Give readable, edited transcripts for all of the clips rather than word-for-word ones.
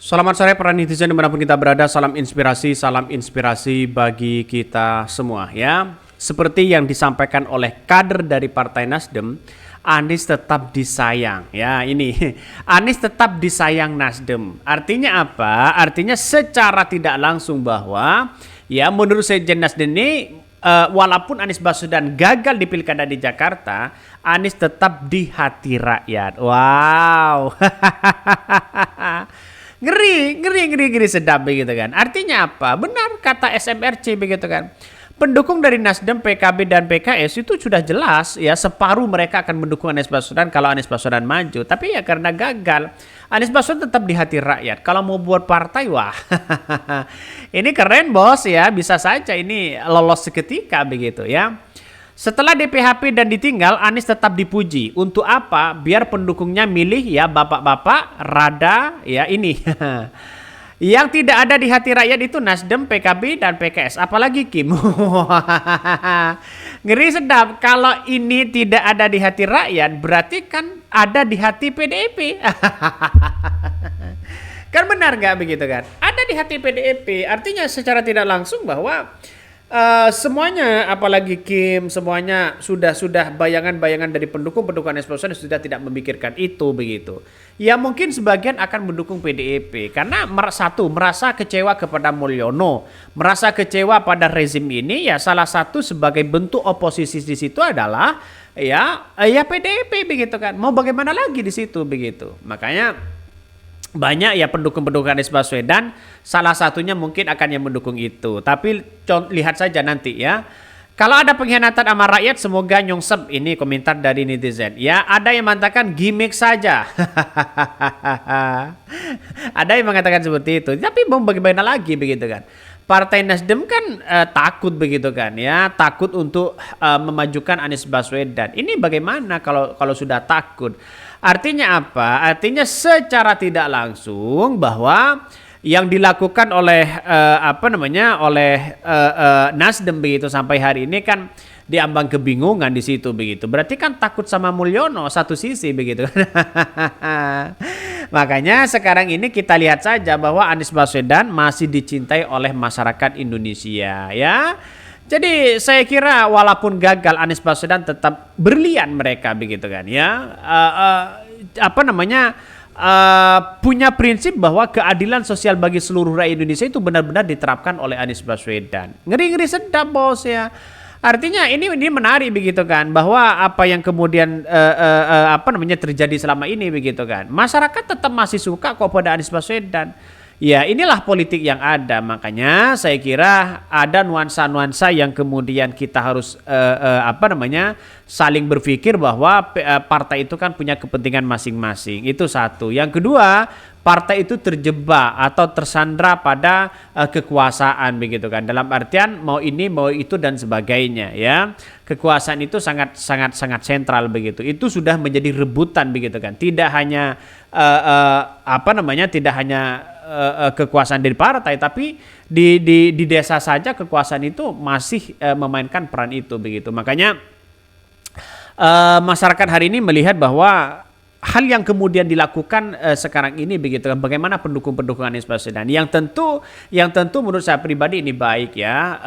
Selamat sore para netizen dimanapun kita berada, salam inspirasi bagi kita semua ya. Seperti yang disampaikan oleh kader dari Partai Nasdem, Anies tetap disayang ya ini. Anies tetap disayang Nasdem. Artinya apa? Artinya secara tidak langsung bahwa ya menurut Sekjen Nasdem ini walaupun Anies Baswedan gagal di Pilkada di Jakarta, Anies tetap di hati rakyat. Wow. Ngeri sedap begitu kan. Artinya apa? Benar kata SMRC begitu kan. Pendukung dari Nasdem, PKB dan PKS itu sudah jelas ya, separuh mereka akan mendukung Anies Baswedan kalau Anies Baswedan maju. Tapi ya karena gagal, Anies Baswedan tetap di hati rakyat. Kalau mau buat partai, wah ini keren bos ya, bisa saja ini lolos seketika begitu ya. Setelah DPHP dan ditinggal, Anies tetap dipuji. Untuk apa? Biar pendukungnya milih ya bapak-bapak rada ya ini. Yang tidak ada di hati rakyat itu Nasdem, PKB dan PKS. Apalagi Kim. Ngeri sedap. Kalau ini tidak ada di hati rakyat, berarti kan ada di hati PDIP. Kan benar nggak begitu kan? Ada di hati PDIP. Artinya secara tidak langsung bahwa semuanya, apalagi Kim, semuanya sudah bayangan-bayangan dari pendukung Anies Baswedan sudah tidak memikirkan itu begitu. Ya mungkin sebagian akan mendukung PDIP karena merasa kecewa kepada Mulyono, merasa kecewa pada rezim ini. Ya salah satu sebagai bentuk oposisi di situ adalah ya PDIP begitu kan. Mau bagaimana lagi di situ begitu. Makanya banyak ya pendukung Anies Baswedan, salah satunya mungkin akan yang mendukung itu. Tapi lihat saja nanti ya. Kalau ada pengkhianatan sama rakyat, semoga nyongsep. Ini komentar dari netizen. Ya, ada yang mengatakan gimmick saja. Ada yang mengatakan seperti itu. Tapi mau bagaimana lagi begitu kan. Partai Nasdem kan takut begitu kan ya, takut untuk memajukan Anies Baswedan. Ini bagaimana kalau sudah takut? Artinya apa? Artinya secara tidak langsung bahwa yang dilakukan oleh Nasdem begitu sampai hari ini kan diambang kebingungan di situ begitu. Berarti kan takut sama Mulyono satu sisi begitu. Makanya sekarang ini kita lihat saja bahwa Anies Baswedan masih dicintai oleh masyarakat Indonesia ya. Jadi saya kira walaupun gagal Anies Baswedan tetap berlian mereka begitu kan ya. Punya prinsip bahwa keadilan sosial bagi seluruh rakyat Indonesia itu benar-benar diterapkan oleh Anies Baswedan. Ngeri sedap bos ya. Artinya ini menarik begitu kan, bahwa apa yang kemudian terjadi selama ini begitu kan. Masyarakat tetap masih suka kok pada Anies Baswedan. Ya inilah politik yang ada, makanya saya kira ada nuansa-nuansa yang kemudian kita harus saling berpikir bahwa partai itu kan punya kepentingan masing-masing. Itu satu. Yang kedua, partai itu terjebak atau tersandra pada kekuasaan begitu kan. Dalam artian mau ini mau itu dan sebagainya ya. Kekuasaan itu sangat sentral begitu. Itu sudah menjadi rebutan begitu kan. Tidak hanya tidak hanya kekuasaan dari partai, tapi di desa saja kekuasaan itu masih memainkan peran itu begitu. Makanya masyarakat hari ini melihat bahwa hal yang kemudian dilakukan sekarang ini begitu kan, bagaimana pendukung Anies Baswedan yang tentu menurut saya pribadi ini baik ya.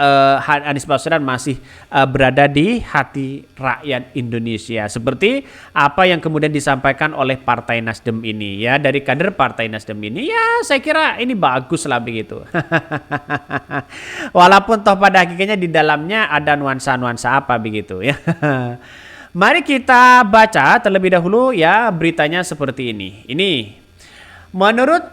Anies Baswedan masih berada di hati rakyat Indonesia seperti apa yang kemudian disampaikan oleh Partai Nasdem ini ya, dari kader Partai Nasdem ini ya, saya kira ini bagus lah begitu. Walaupun toh pada hakikatnya di dalamnya ada nuansa-nuansa apa begitu ya. Mari kita baca terlebih dahulu ya beritanya seperti ini. Ini menurut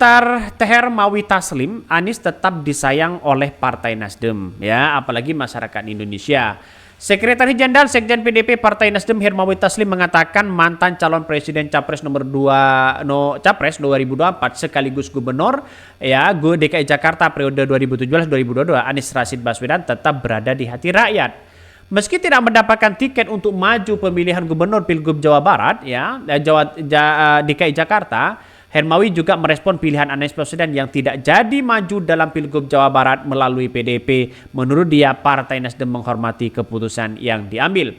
Hermawi Taslim, Anies tetap disayang oleh Partai Nasdem ya, apalagi masyarakat Indonesia. Sekretaris Jenderal Sekjen PDIP Partai Nasdem Hermawi Taslim mengatakan mantan calon presiden Capres nomor 2 Capres 2024 sekaligus gubernur ya DKI Jakarta periode 2017-2022 Anies Rashid Baswedan tetap berada di hati rakyat. Meski tidak mendapatkan tiket untuk maju pemilihan gubernur Pilgub Jawa Barat ya, DKI Jakarta, Hermawi juga merespon pilihan Anies Baswedan yang tidak jadi maju dalam Pilgub Jawa Barat melalui PDIP. Menurut dia, Partai Nasdem menghormati keputusan yang diambil.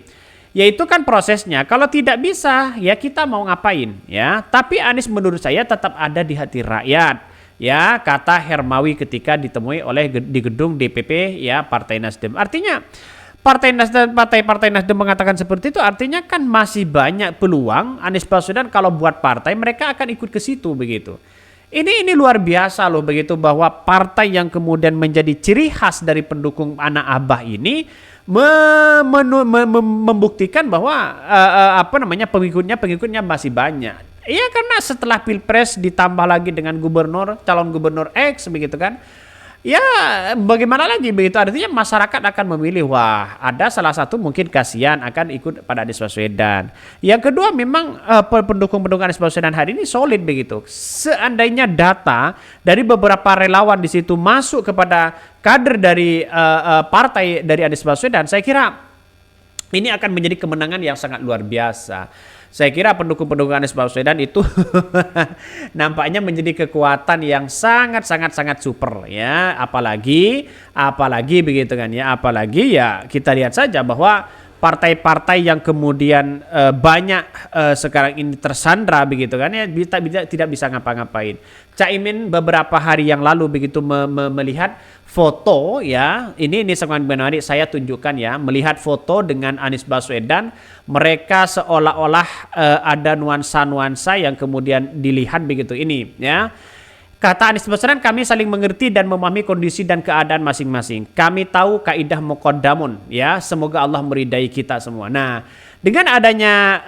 Ya itu kan prosesnya. Kalau tidak bisa, ya kita mau ngapain ya. Tapi Anies menurut saya tetap ada di hati rakyat. ya kata Hermawi ketika ditemui di gedung DPP ya Partai Nasdem. Artinya partai-partai Nasdem mengatakan seperti itu, artinya kan masih banyak peluang Anies Baswedan kalau buat partai mereka akan ikut ke situ begitu. Ini luar biasa loh begitu, bahwa partai yang kemudian menjadi ciri khas dari pendukung anak Abah ini membuktikan bahwa pengikutnya masih banyak. Iya, karena setelah Pilpres ditambah lagi dengan calon gubernur X begitu kan. Ya bagaimana lagi begitu, artinya masyarakat akan memilih, wah ada salah satu mungkin kasihan akan ikut pada Anies Baswedan. Yang kedua memang pendukung-pendukung Anies Baswedan hari ini solid begitu. Seandainya data dari beberapa relawan di situ masuk kepada kader dari partai dari Anies Baswedan, saya kira ini akan menjadi kemenangan yang sangat luar biasa. Saya kira pendukung-pendukung Anies Baswedan itu nampaknya menjadi kekuatan yang sangat super ya, apalagi begitu kan ya, apalagi ya kita lihat saja bahwa partai-partai yang kemudian banyak sekarang ini tersandra begitu kan ya, tidak bisa ngapa-ngapain. Caimin beberapa hari yang lalu begitu melihat foto ya, ini sangat menarik, saya tunjukkan ya, melihat foto dengan Anies Baswedan, mereka seolah-olah ada nuansa-nuansa yang kemudian dilihat begitu ini ya. Kata Anies Baswedan, kami saling mengerti dan memahami kondisi dan keadaan masing-masing. Kami tahu kaidah muqaddamun ya, semoga Allah meridai kita semua. Nah, dengan adanya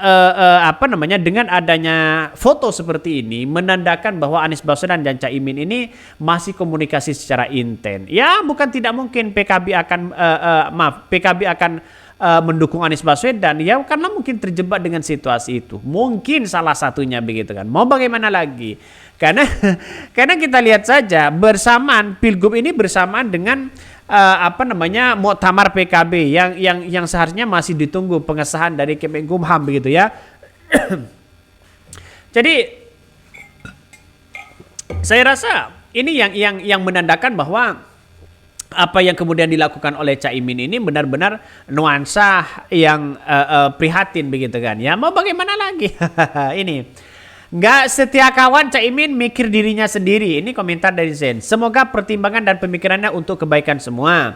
dengan adanya foto seperti ini menandakan bahwa Anies Baswedan dan Caimin ini masih komunikasi secara intens. Ya, bukan tidak mungkin PKB akan mendukung Anies Baswedan ya, karena mungkin terjebak dengan situasi itu. Mungkin salah satunya begitu kan. Mau bagaimana lagi? Karena kita lihat saja bersamaan Pilgub ini bersamaan dengan muktamar PKB yang seharusnya masih ditunggu pengesahan dari Kemenkumham begitu ya. Jadi saya rasa ini yang menandakan bahwa apa yang kemudian dilakukan oleh Caimin ini benar-benar nuansa yang prihatin begitu kan ya. Mau bagaimana lagi? Ini nggak setia kawan Caimin mikir dirinya sendiri. Ini komentar dari Zen. Semoga pertimbangan dan pemikirannya untuk kebaikan semua.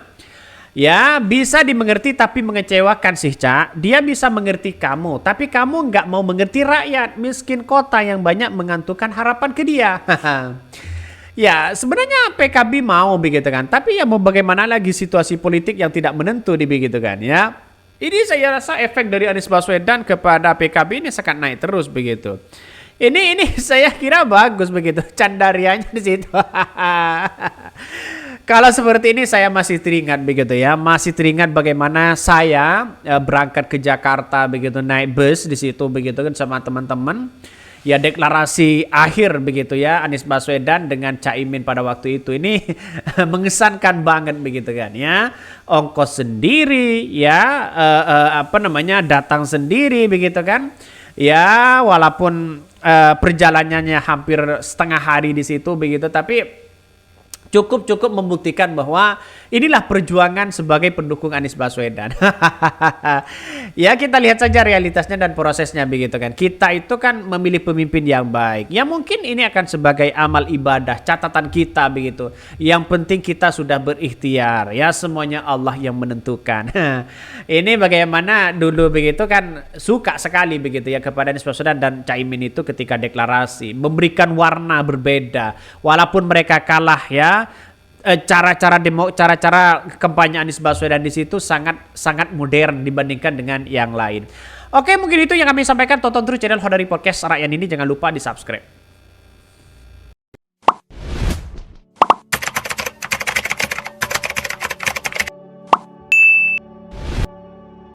Ya bisa dimengerti tapi mengecewakan sih Cak. Dia bisa mengerti kamu, tapi kamu nggak mau mengerti rakyat miskin kota yang banyak mengantukkan harapan ke dia. Ya sebenarnya PKB mau begitu kan, tapi ya mau bagaimana lagi, situasi politik yang tidak menentu di begitu kan ya. Ini saya rasa efek dari Anies Baswedan kepada PKB ini sangat naik terus begitu. Ini saya kira bagus begitu candarianya di situ. Kalau seperti ini saya masih teringat begitu ya, masih teringat bagaimana saya berangkat ke Jakarta begitu, naik bus di situ begitu kan sama teman-teman. Ya deklarasi akhir begitu ya Anies Baswedan dengan Caimin pada waktu itu ini mengesankan banget begitu kan ya, ongkos sendiri ya datang sendiri begitu kan ya, walaupun perjalanannya hampir setengah hari di situ begitu, tapi cukup membuktikan bahwa inilah perjuangan sebagai pendukung Anies Baswedan. Ya kita lihat saja realitasnya dan prosesnya begitu kan. Kita itu kan memilih pemimpin yang baik. Ya mungkin ini akan sebagai amal ibadah, catatan kita begitu. Yang penting kita sudah berikhtiar. Ya semuanya Allah yang menentukan. Ini bagaimana dulu begitu kan, suka sekali begitu ya kepada Anies Baswedan dan Caimin itu ketika deklarasi. Memberikan warna berbeda. Walaupun mereka kalah ya. Cara-cara kampanye Anies Baswedan di situ sangat modern dibandingkan dengan yang lain. Oke, mungkin itu yang kami sampaikan. Tonton terus channel Hodari Podcast Rakyat ini, jangan lupa di subscribe.